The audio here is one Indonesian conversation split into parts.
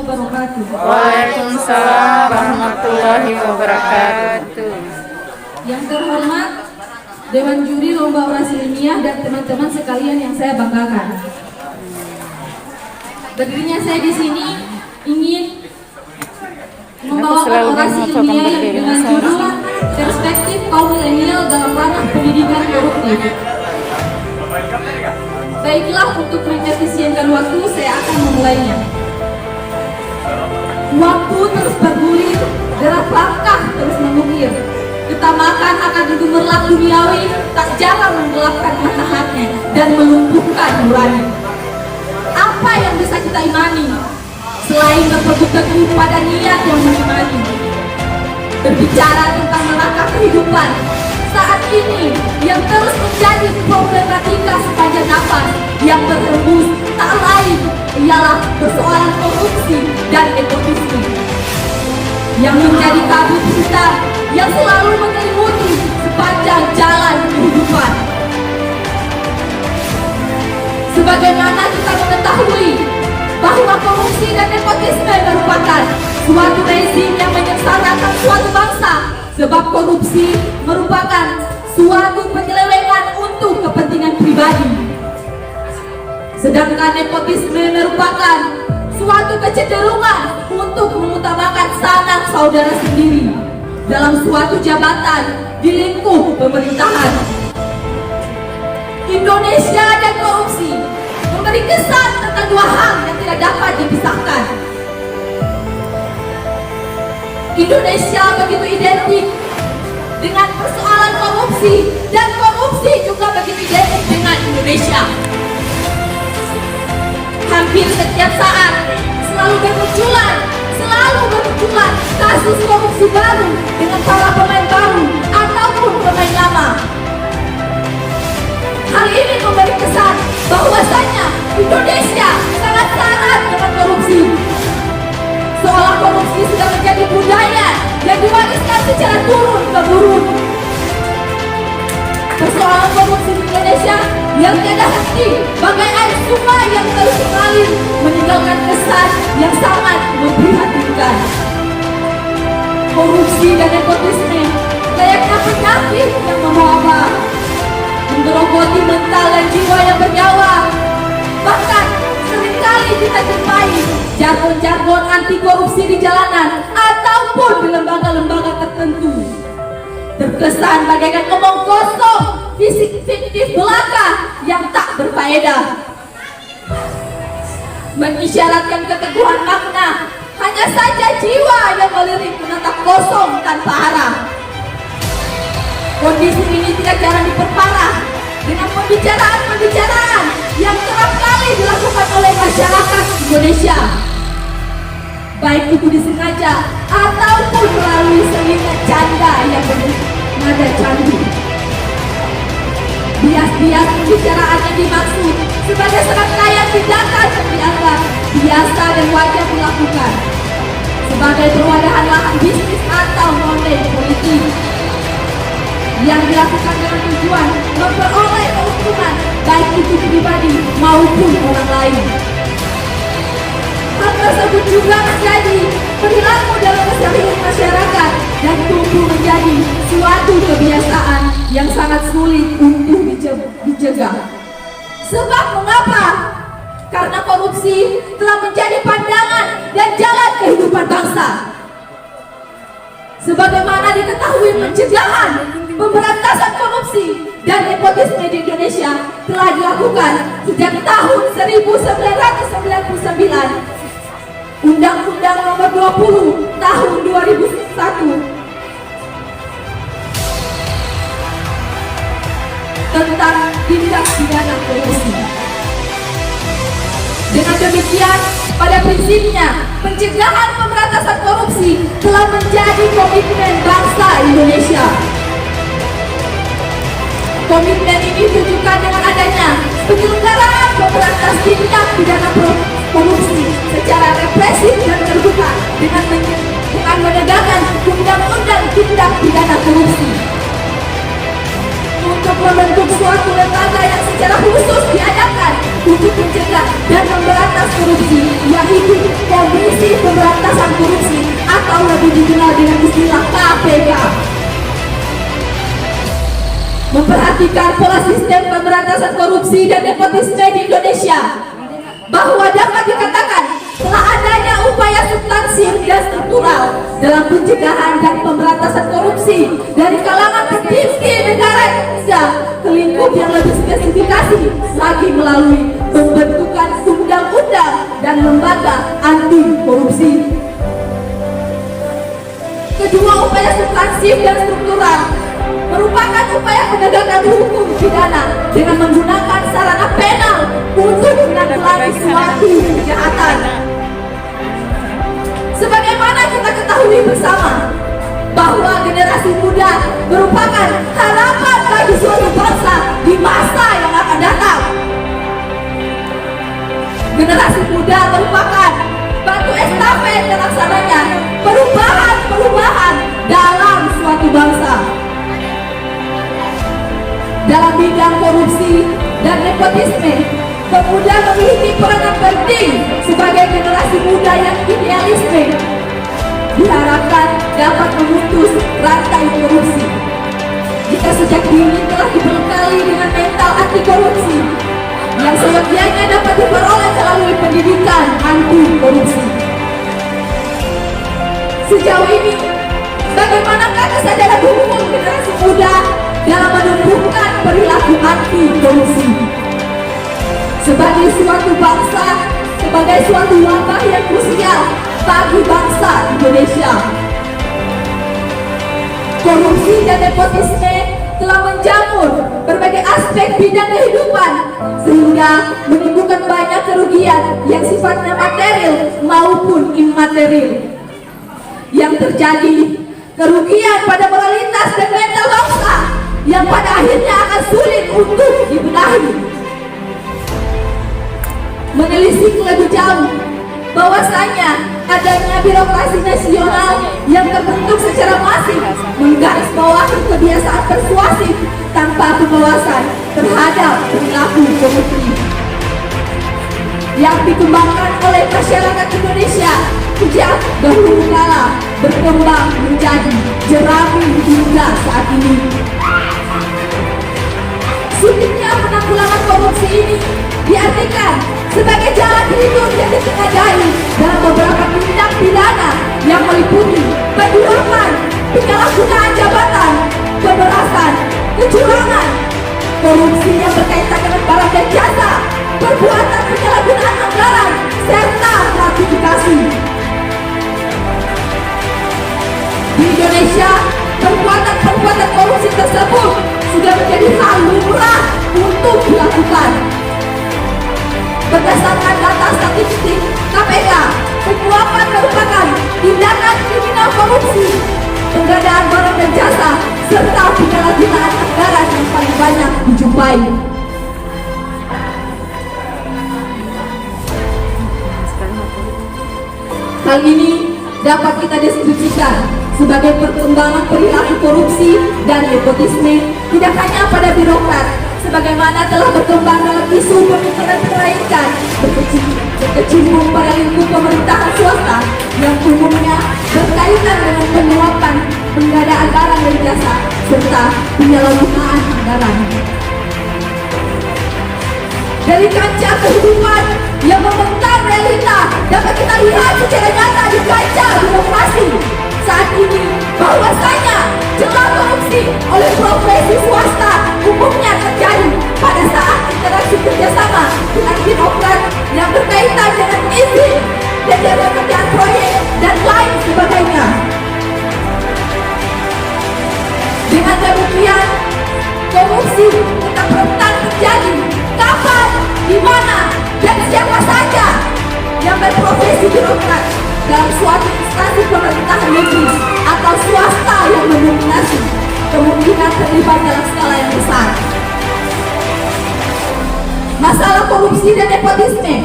wabarakatuh. Waalaikumsalam warahmatullahi wabarakatuh. Yang terhormat Dewan Juri Lomba Orasi Ilmiah dan teman-teman sekalian yang saya banggakan. Berdirinya saya di sini ingin membawakan orasi ilmiah yang dengan judul Perspektif Kaum Milenial dalam Ranah Pendidikan Koruptif. Baiklah, untuk mengefisienkan waktu, saya akan memulainya. Waktu terus bergulir, derap langkah terus mengukir. Ketamakan akan gemerlap duniawi, tak jarang menggelapkan mata hati dan melumpuhkan nurani. Apa yang bisa kita imani selain berpegang teguh pada niat yang mengimani? Berbicara tentang melangkah kehidupan saat ini yang terus menjadi problematika sepanjang nafas yang berhembus tak lain ialah persoalan korupsi dan nepotisme yang menjadi kabut hitam yang selalu menyelimuti sepanjang jalan kehidupan. Sebagaimana kita mengetahui bahwa korupsi dan nepotisme merupakan suatu rezim yang menyengsarakan suatu bangsa, sebab korupsi merupakan suatu penyelewengan untuk kepentingan pribadi, sedangkan nepotisme merupakan suatu kecenderungan untuk mengutamakan sanak saudara sendiri dalam suatu jabatan di lingkup pemerintahan. Indonesia dan korupsi memberi kesan tentang dua hal yang tidak dapat dipisahkan. Indonesia begitu identik dengan persoalan korupsi dan korupsi juga begitu identik dengan Indonesia. Hampir setiap saat selalu bermunculan kasus korupsi baru dengan para pemain baru ataupun pemain lama. Hal ini memberi kesan bahwasanya Indonesia sangat syarat dengan korupsi, seolah korupsi sudah menjadi budaya yang diwariskan secara turun-temurun. Persoalan korupsi di Indonesia yang tiada henti bagai air sungai yang terus mengalir meninggalkan kesan yang sangat memprihatinkan. Korupsi dan nepotisme layaknya penyakit yang membawa menggerogoti mental dan jiwa yang bernyawa. Bahkan seringkali kita jumpai jargon-jargon anti korupsi di jalanan ataupun di lembaga-lembaga tertentu terkesan bagaikan omong kosong, fisik fiktif belaka yang tak berfaedah, mengisyaratkan keteguhan makna. Hanya saja jiwa yang melirik menatap kosong tanpa arah. Kondisi ini tidak jarang diperparah dengan pembicaraan yang kerap kali dilakukan oleh masyarakat Indonesia, baik itu disengaja ataupun melalui selingan canda yang bernada candu. Bias-bias pembicaraan yang dimaksud sebagai serangkaian tindakan yang dianggap biasa dan wajar dilakukan sebagai perwadahan lahan bisnis atau model politik yang dilakukan dengan tujuan memperoleh keuntungan baik itu pribadi maupun orang lain. Hal tersebut juga menjadi perilaku dalam keseharian masyarakat dan tumbuh menjadi suatu kebiasaan yang sangat sulit untuk dicegah. Sebab mengapa? Karena korupsi telah menjadi pandangan dan jalan kehidupan bangsa. Sebagaimana diketahui, pencegahan, pemberantasan korupsi dan nepotisme di Indonesia telah dilakukan sejak tahun 1999. Undang-Undang Nomor 20 Tahun 2001 tentang tindak pidana korupsi. Dengan demikian, pada prinsipnya, pencegahan pemberantasan korupsi telah menjadi komitmen bangsa Indonesia. Komitmen ini ditunjukkan dengan adanya penyelenggaraan pemberantasan tindak pidana korupsi secara represif dan terbuka dengan menegakkan undang-undang tindak pidana korupsi. Untuk membentuk suatu lembaga yang secara khusus diadakan untuk mencegah dan memberantas korupsi, yaitu Komisi Pemberantasan Korupsi atau lebih dikenal dengan istilah KPK. Memperhatikan pola sistem pemberantasan korupsi dan nepotisme di Indonesia, bahwa dapat dikatakan telah adanya upaya substansif dan struktural dalam pencegahan dan pemberantasan korupsi dari kalangan tertinggi negara Indonesia ke lingkup yang lebih spesifikasi lagi melalui pembentukan undang-undang dan lembaga anti korupsi. Kedua upaya substansif dan struktural merupakan upaya penegakan hukum pidana dengan menggunakan sarana penal untuk menanggulangi suatu kejahatan. Sebagaimana kita ketahui bersama bahwa generasi muda merupakan harapan bagi suatu bangsa di masa yang akan datang. Generasi muda merupakan batu estafet terlaksananya perubahan dalam suatu bangsa. Dalam bidang korupsi dan nepotisme, pemuda memiliki peranan penting sebagai generasi muda yang idealisme. Diharapkan dapat memutus rantai korupsi. Jika sejak dini telah dibekali dengan mental anti korupsi, yang seyogianya dapat diperoleh melalui pendidikan anti korupsi. Sejauh ini, bagaimanakah kesadaran hukum generasi muda dalam menumbuhkan perilaku anti korupsi sebagai suatu bangsa, sebagai suatu wabah yang krusial bagi bangsa Indonesia? Korupsi dan nepotisme telah menjamur berbagai aspek bidang kehidupan sehingga menimbulkan banyak kerugian yang sifatnya material maupun imaterial. Yang terjadi kerugian pada moralitas dan mental bangsa yang pada akhirnya akan sulit untuk dibenahi. Menelisik lebih jauh bahwasanya adanya birokrasi nasional yang terbentuk secara masif menggarisbawahi kebiasaan persuasif tanpa pengawasan terhadap perilaku korupsi yang dikembangkan oleh masyarakat Indonesia sejak dahulu kala berkembang menjadi jerami hingga saat ini. Sulitnya penanggulangan korupsi ini diartikan sebagai jalan hidup yang ditengarai dalam beberapa tindak pidana yang meliputi penyuapan, penyalahgunaan jabatan, pemerasan, kecurangan, korupsi yang berkaitan dengan barang dan jasa, perbuatan penyalahgunaan anggaran, serta gratifikasi. Di Indonesia, perbuatan korupsi tersebut sudah menjadi hal lumrah untuk dilakukan. Berdasarkan data statistik KPK, penyuapan merupakan tindakan kriminal korupsi, penggandaan barang dan jasa, serta penyalahgunaan anggaran yang paling banyak dijumpai. Hal ini dapat kita deskripsikan sebagai perkembangan perilaku korupsi dan nepotisme tidak hanya pada birokrat, sebagaimana telah berkembang dalam isu pemikiran perbaikan berkecimpung pada lingkup pemerintahan swasta yang umumnya berkaitan dengan penyuapan, penggandaan barang dan jasa, serta penyalahgunaan anggaran. Dari kancah kehidupan yang membentang realita dapat kita lihat secara nyata di kancah birokrasi saat ini bahwasanya celah korupsi oleh profesi swasta umumnya terjadi pada saat interaksi kerjasama dengan birokrat yang berkaitan dengan izin dan pengerjaan proyek dan lain sebagainya. Dengan demikian, korupsi tetap rentan terjadi kapan, di mana, dan siapa saja yang berprofesi birokrat dalam suatu instansi pemerintahan negeri atau swasta yang mendominasi kemungkinan terlibat dalam skala yang besar. Masalah korupsi dan nepotisme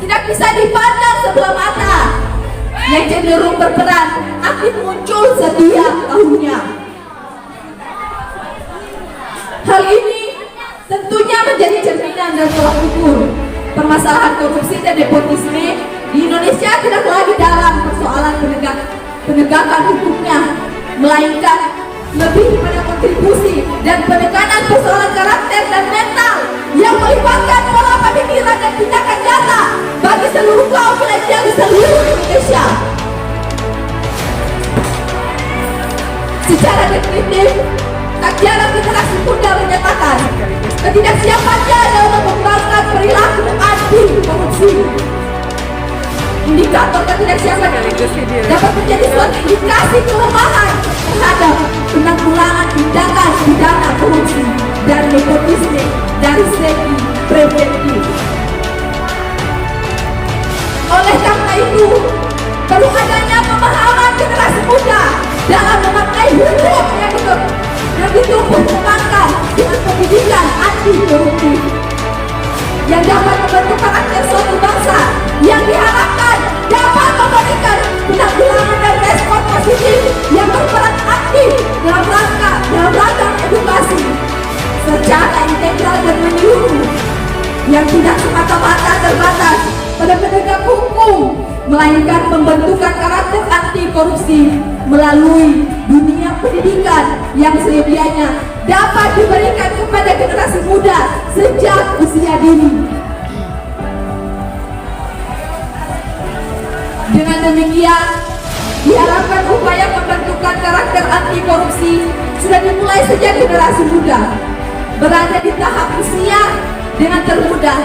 tidak bisa dipandang sebelah mata, yang cenderung berperan aktif muncul setiap tahunnya. Hal ini tentunya menjadi cerminan dan tolak ukur permasalahan korupsi dan nepotisme di Indonesia tidak lagi dalam persoalan penegakan hukumnya, melainkan lebih pada kontribusi dan penekanan persoalan karakter dan mental yang melibatkan pola pemikiran dan tindakan nyata bagi seluruh kaum milenial di seluruh Indonesia. Secara definitif, tak jarang generasi muda menyatakan ketidaksiapannya dalam mengembangkan perilaku anti korupsi. Indikator ketidaksiapan ini dapat menjadi suatu indikasi kelemahan terhadap penanggulangan tindakan pidana korupsi dan nepotisme dari segi preventif. Oleh karena itu, perlu adanya pemahaman generasi muda dalam memaknai hukum yang ditumbuh kembangkan dengan pendidikan anti korupsi yang dapat membentuk karakter suatu bangsa yang diharapkan dapat memberikan penanggulangan dan respon positif yang berperan aktif dalam rangka edukasi secara integral dan menyeluruh yang tidak semata-mata terbatas pada penegak hukum, melainkan pembentukan karakter anti korupsi melalui dunia pendidikan yang sedianya dapat diberikan kepada generasi muda sejak usia dini. Dengan demikian, diharapkan upaya pembentukan karakter anti korupsi sudah dimulai sejak generasi muda berada di tahap usia dengan termudah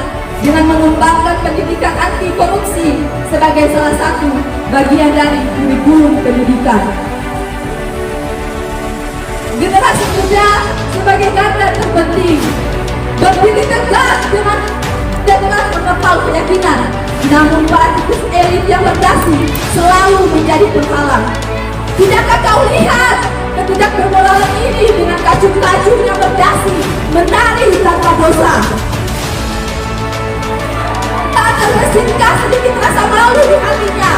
dengan mengembangkan pendidikan anti korupsi sebagai salah satu bagian dari kurikulum pendidikan. Generasi muda sebagai garda terpenting berdiri tegak dengan menepal keyakinan, namun para tikus elit yang berdasi selalu menjadi penghalang. Tidakkah kau lihat ketidakbermoralan ini dengan kacung-kacung yang berdasi menari tanpa dosa? Tak terbersitkah sedikit rasa malu di hatinya?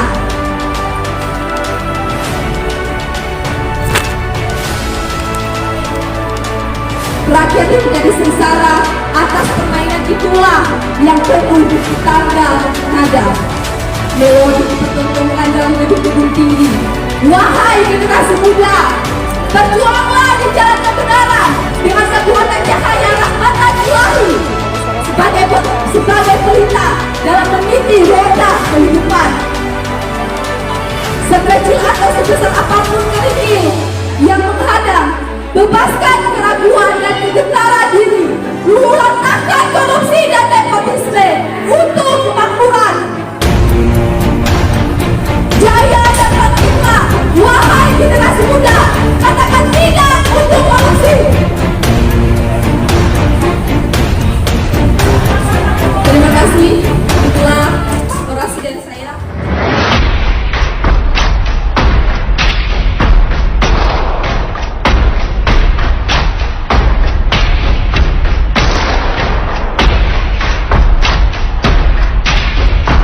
Rakyat yang menjadi sengsara atas permainan itulah yang penuh tangga nada. Melodi dipertontonkan dalam gedung-gedung tinggi. Wahai generasi muda, berjuanglah di jalan kebenaran dengan kekuatan cahaya rahmatan Ilahi sebagai pelita dalam meniti roda kehidupan. Sekecil atau sebesar apapun kerikil yang menghadang, bebaskan